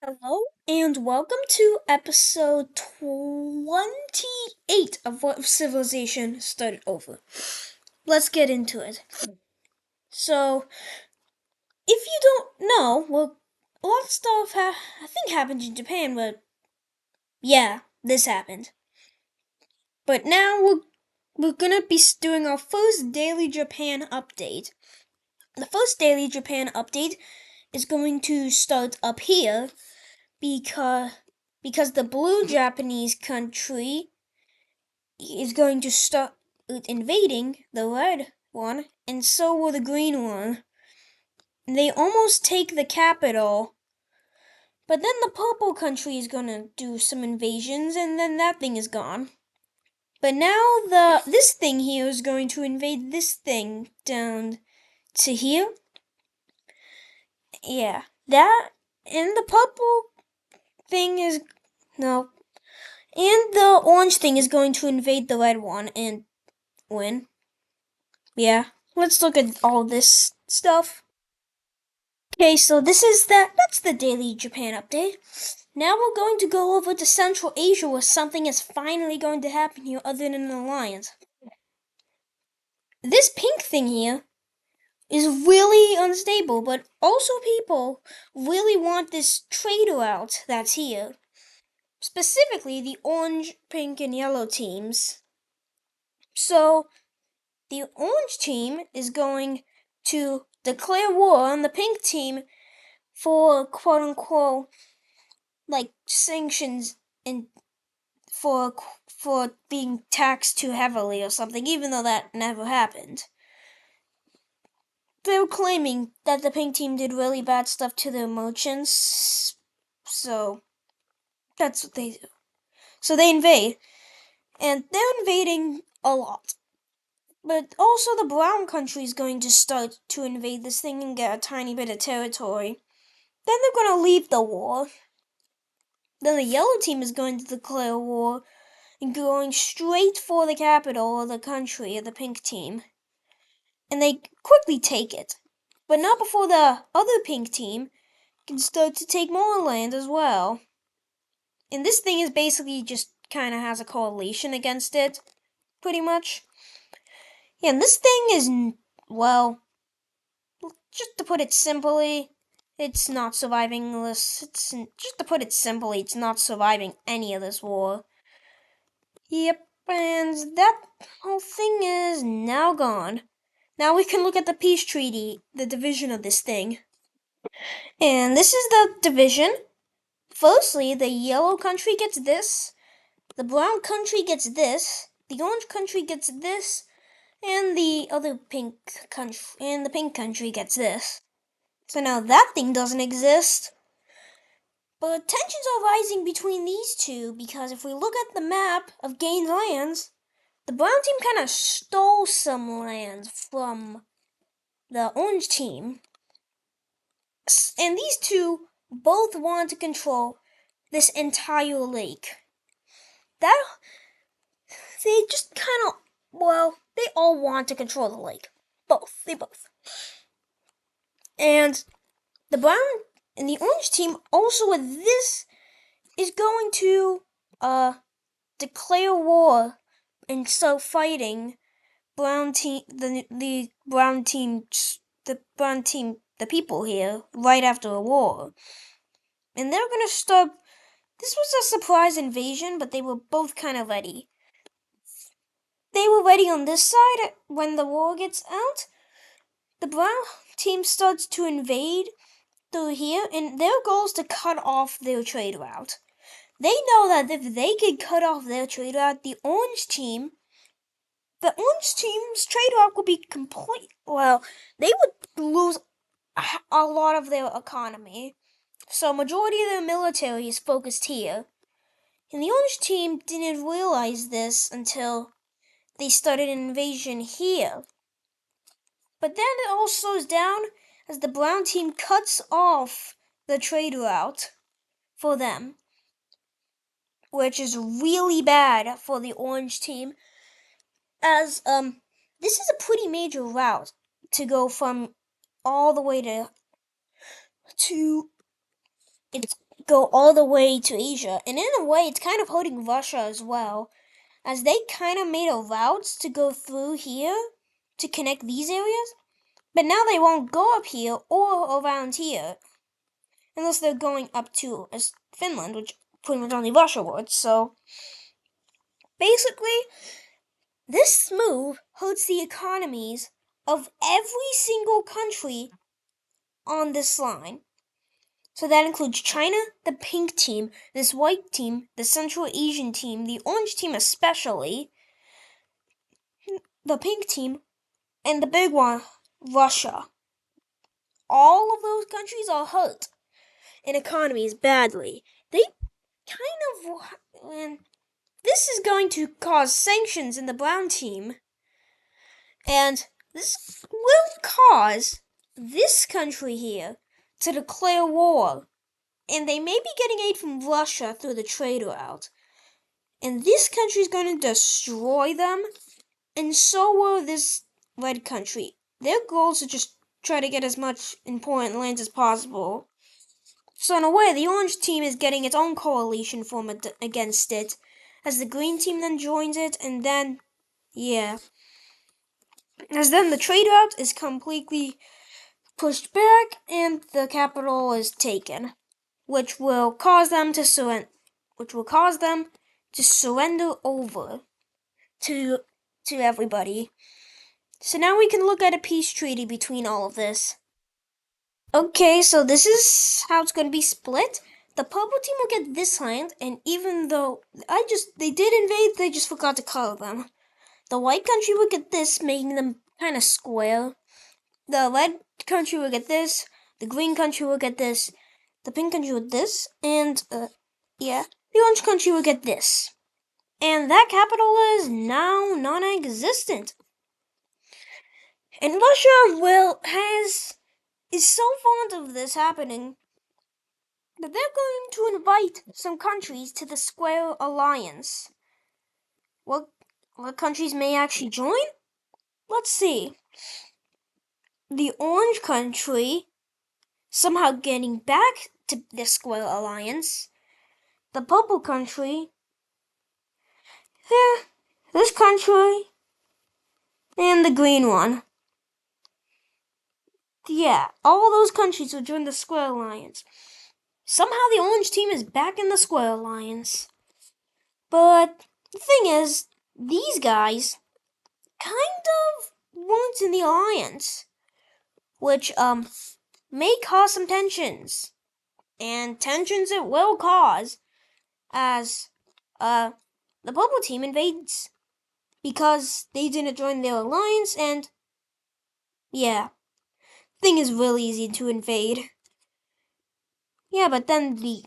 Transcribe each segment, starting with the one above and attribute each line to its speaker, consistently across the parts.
Speaker 1: Hello and welcome to episode 28 of What If Civilization Started Over. Let's get into it. So, if you don't know, well, a lot of stuff I think happened in Japan, but yeah, this happened. But now we're gonna be doing our first daily Japan update. The first daily Japan update is going to start up here because the blue Japanese country is going to start invading the red one, and so will the green one. They almost take the capital, but then the purple country is gonna do some invasions, and then that thing is gone. But now this thing here is going to invade this thing down to here. Yeah, that and the purple thing is no, and the orange thing is going to invade the red one and win. Yeah, let's look at all this stuff. Okay, so that's the daily Japan update. Now we're going to go over to Central Asia where something is finally going to happen here other than an alliance. This pink thing here is really unstable, but also people really want this trade route that's here. Specifically the orange, pink, and yellow teams. So the orange team is going to declare war on the pink team for quote unquote like sanctions and for being taxed too heavily or something, even though that never happened. They were claiming that the pink team did really bad stuff to their merchants, so that's what they do. So they invade, and they're invading a lot. But also the brown country is going to start to invade this thing and get a tiny bit of territory. Then they're going to leave the war. Then the yellow team is going to declare war and going straight for the capital of the country of the pink team. And they quickly take it. But not before the other pink team can start to take more land as well. And this thing is basically just kind of has a coalition against it, pretty much. Yeah, and this thing is, well, just to put it simply, it's not surviving this. Just to put it simply, it's not surviving any of this war. Yep, and that whole thing is now gone. Now we can look at the peace treaty, the division of this thing. And this is the division. Firstly, the yellow country gets this, the brown country gets this, the orange country gets this, and the other pink country and the pink country gets this. So now that thing doesn't exist. But tensions are rising between these two because if we look at the map of gained lands, the brown team kind of stole some lands from the orange team. And these two both want to control this entire lake. That they just kind of, well, they all want to control the lake. They both. And the brown and the orange team also with this is going to declare war and start fighting brown team the brown team the people here right after a war. And they're gonna start. This was a surprise invasion, but they were both kind of ready. They were ready on this side when the war gets out. The brown team starts to invade through here, and their goal is to cut off their trade route. They know that if they could cut off their trade route, the orange team's trade route would be complete. Well, they would lose a lot of their economy. So majority of their military is focused here. And the orange team didn't realize this until they started an invasion here. But then it all slows down as the brown team cuts off the trade route for them, which is really bad for the orange team, as this is a pretty major route to go from all the way to it's go all the way to Asia. And in a way, it's kind of hurting Russia as well, as they kind of made a route to go through here to connect these areas. But now they won't go up here or around here unless they're going up to Finland, which pretty much only Russia would. So basically, this move hurts the economies of every single country on this line. So that includes China, the pink team, this white team, the Central Asian team, the orange team especially, the pink team, and the big one, Russia. All of those countries are hurt in economies badly. They kind of... And this is going to cause sanctions in the brown team. And this will cause this country here to declare war. And they may be getting aid from Russia through the trade route. And this country is going to destroy them. And so will this red country. Their goal is to just try to get as much important lands as possible. So in a way, the orange team is getting its own coalition formed against it, as the green team then joins it, and then, yeah. As then the trade route is completely pushed back, and the capital is taken, which will cause them to surrender over to everybody. So now we can look at a peace treaty between all of this. Okay, so this is how it's going to be split. The purple team will get this land, and even though they did invade, they just forgot to color them. The white country will get this, making them kind of square. The red country will get this. The green country will get this. The pink country will get this, and the orange country will get this. And that capital is now non-existent. And Russia is so fond of this happening that they're going to invite some countries to the Square Alliance. What countries may actually join? Let's see. The orange country somehow getting back to the Square Alliance. The purple country, this country, and the green one. Yeah, all those countries will join the Square Alliance. Somehow the orange team is back in the Square Alliance. But the thing is, these guys kind of weren't in the alliance, which may cause some tensions. And tensions it will cause as the purple team invades because they didn't join their alliance, and yeah, thing is really easy to invade. Yeah, but then the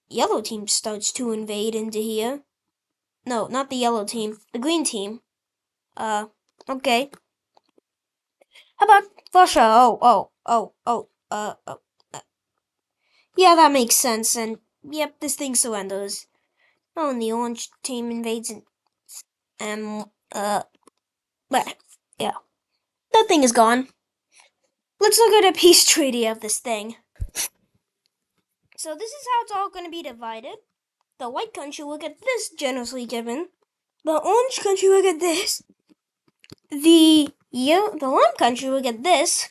Speaker 1: yellow team starts to invade into here. No, not the yellow team, the green team. Okay. How about Russia? Yeah, that makes sense, and yep, this thing surrenders. Oh, and the orange team invades and, but, yeah. That thing is gone. Let's look at a peace treaty of this thing. So this is how it's all going to be divided. The white country will get this generously given. The orange country will get this. The lime country will get this.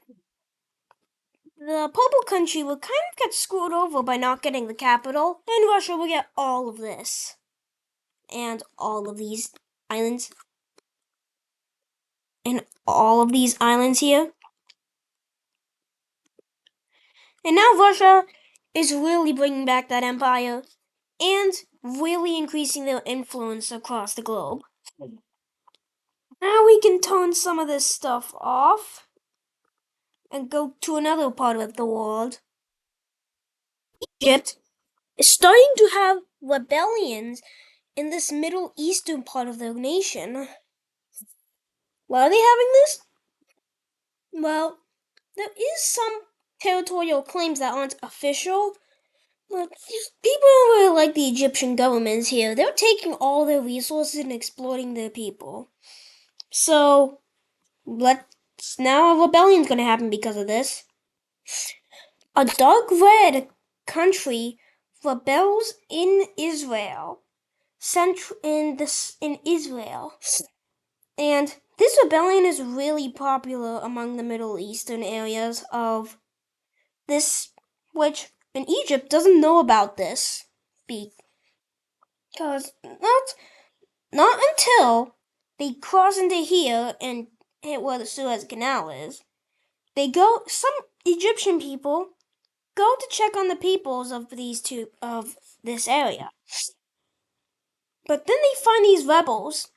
Speaker 1: The purple country will kind of get screwed over by not getting the capital, and Russia will get all of this. And all of these islands. And all of these islands here. And now Russia is really bringing back that empire and really increasing their influence across the globe. Now we can turn some of this stuff off and go to another part of the world. Egypt is starting to have rebellions in this Middle Eastern part of their nation. Why are they having this? Well, there is some territorial claims that aren't official, but people don't really like the Egyptian government here. They're taking all their resources and exploiting their people. So, now a rebellion's gonna happen because of this. A dark red country rebels in Israel, in Israel, and this rebellion is really popular among the Middle Eastern areas of this, which in Egypt doesn't know about this, because not until they cross into here and hit where the Suez Canal is. Some Egyptian people go to check on the peoples of this area. But then they find these rebels,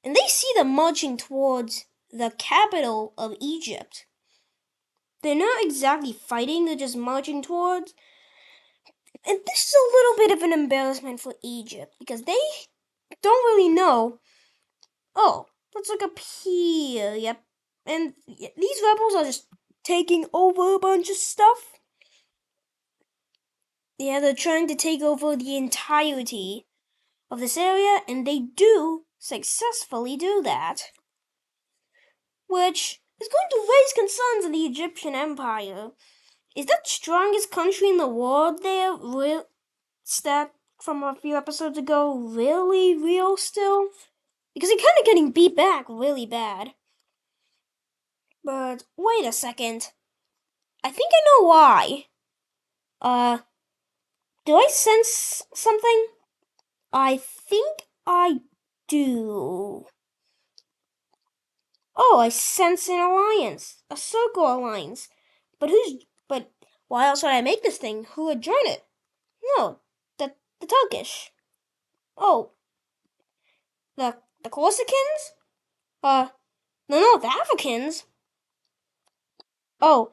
Speaker 1: and they see them marching towards the capital of Egypt. They're not exactly fighting, they're just marching towards. And this is a little bit of an embarrassment for Egypt, because they don't really know. Oh, let's look up here. Yep. And these rebels are just taking over a bunch of stuff. Yeah, they're trying to take over the entirety of this area, and they do successfully do that. Which is going to raise concerns in the Egyptian Empire. Is that strongest country in the world there, stat from a few episodes ago, really real still? Because they're kind of getting beat back really bad. But wait a second. I think I know why. Do I sense something? I think I do. Oh, I sense an alliance. A circle alliance. But why else would I make this thing? Who would join it? No, the Turkish. Oh, the Corsicans? No, the Africans. Oh,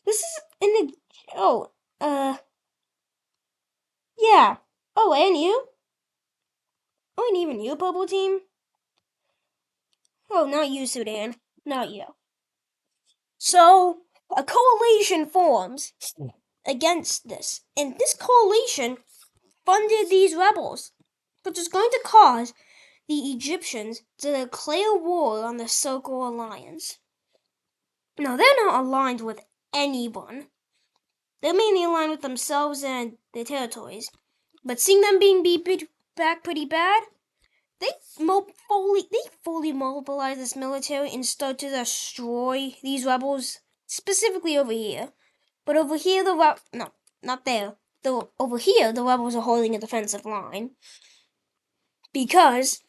Speaker 1: this is in the, yeah. Oh, and you? Oh, and even you, Purple Team? Oh, not you, Sudan. Not you. So, a coalition forms against this, and this coalition funded these rebels, which is going to cause the Egyptians to declare war on the Circle Alliance. Now, they're not aligned with anyone. They're mainly aligned with themselves and their territories. But seeing them being beat back pretty bad, they fully mobilize this military and start to destroy these rebels, specifically over here. But over here, no, not there. Over here, the rebels are holding a defensive line. Because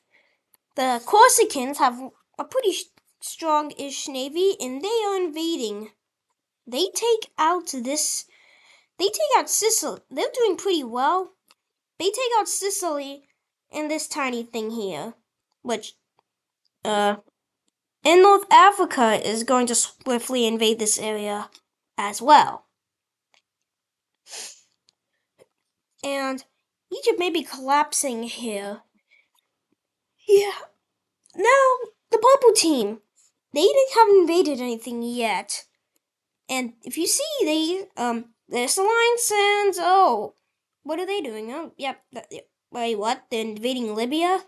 Speaker 1: the Corsicans have a pretty strong-ish navy, and they are invading. They take out Sicily. They're doing pretty well. They take out Sicily and this tiny thing here, which, in North Africa is going to swiftly invade this area as well. And Egypt may be collapsing here. Yeah. Now, the Purple Team. They haven't invaded anything yet. And if you see this alliance and, what are they doing? Oh, yep. Wait, what? They're invading Libya?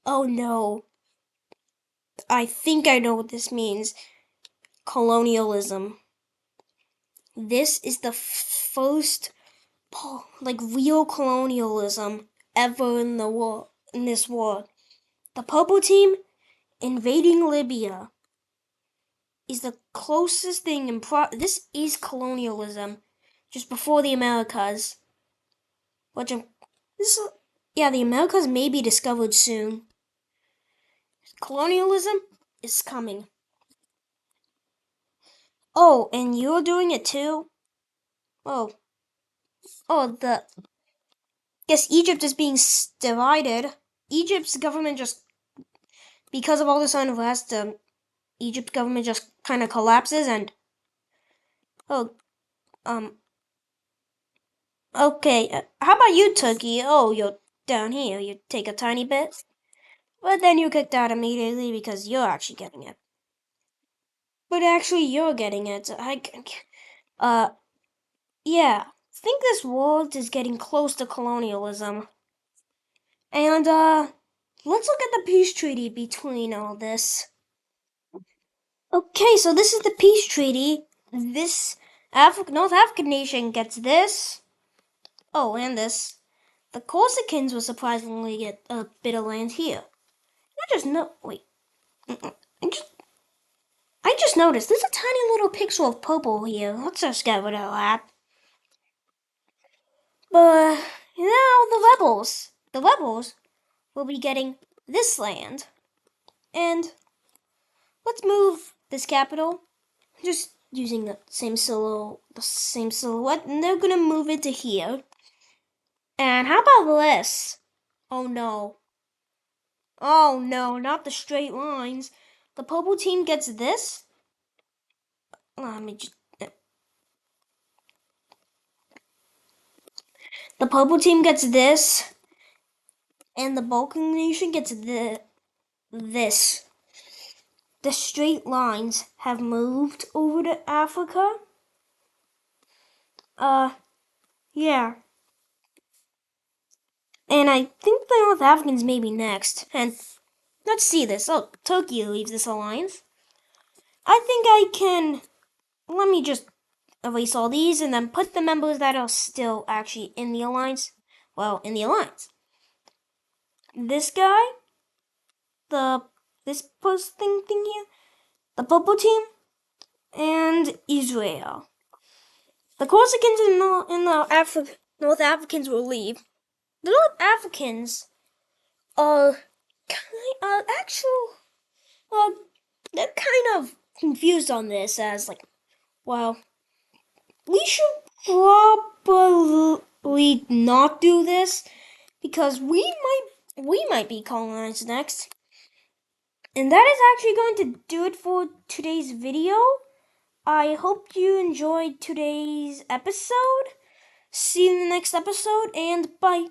Speaker 1: Oh no. I think I know what this means. Colonialism. This is the first, real colonialism ever in this war. The Purple Team invading Libya is the closest thing this is colonialism, just before the Americas. The Americas may be discovered soon. Colonialism is coming. Oh, and you're doing it too? Oh, guess Egypt is being divided. Egypt's government just, because of all this unrest, Egypt's government just kind of collapses and, okay, how about you, Turkey? Oh, you're down here, you take a tiny bit. But then you kicked out immediately because you're actually getting it. But actually, you're getting it. Yeah. I think this world is getting close to colonialism. And, let's look at the peace treaty between all this. Okay, so this is the peace treaty. This North African nation gets this. Oh, and this. The Corsicans will surprisingly get a bit of land here. I just know. Wait. I just noticed there's a tiny little pixel of purple here. Let's just get rid of that. But now the rebels will be getting this land. And let's move this capital. Just using the same silhouette, and they're gonna move it to here. And how about this? Oh no. Oh no, not the straight lines. The purple team gets this. Let me just. The purple team gets this, and the Balkan nation gets this. The straight lines have moved over to Africa. Yeah. And I think the North Africans may be next. And let's see this. Oh, Turkey leaves this alliance. I think I can. Let me just erase all these and then put the members that are still actually in the alliance. Well, in the alliance. This guy, this post thing here, the purple team, and Israel. The Corsicans and the North Africans will leave. The North Africans are they're kind of confused on this as like, well, we should probably not do this because we might be colonized next. And that is actually going to do it for today's video. I hope you enjoyed today's episode. See you in the next episode, and bye.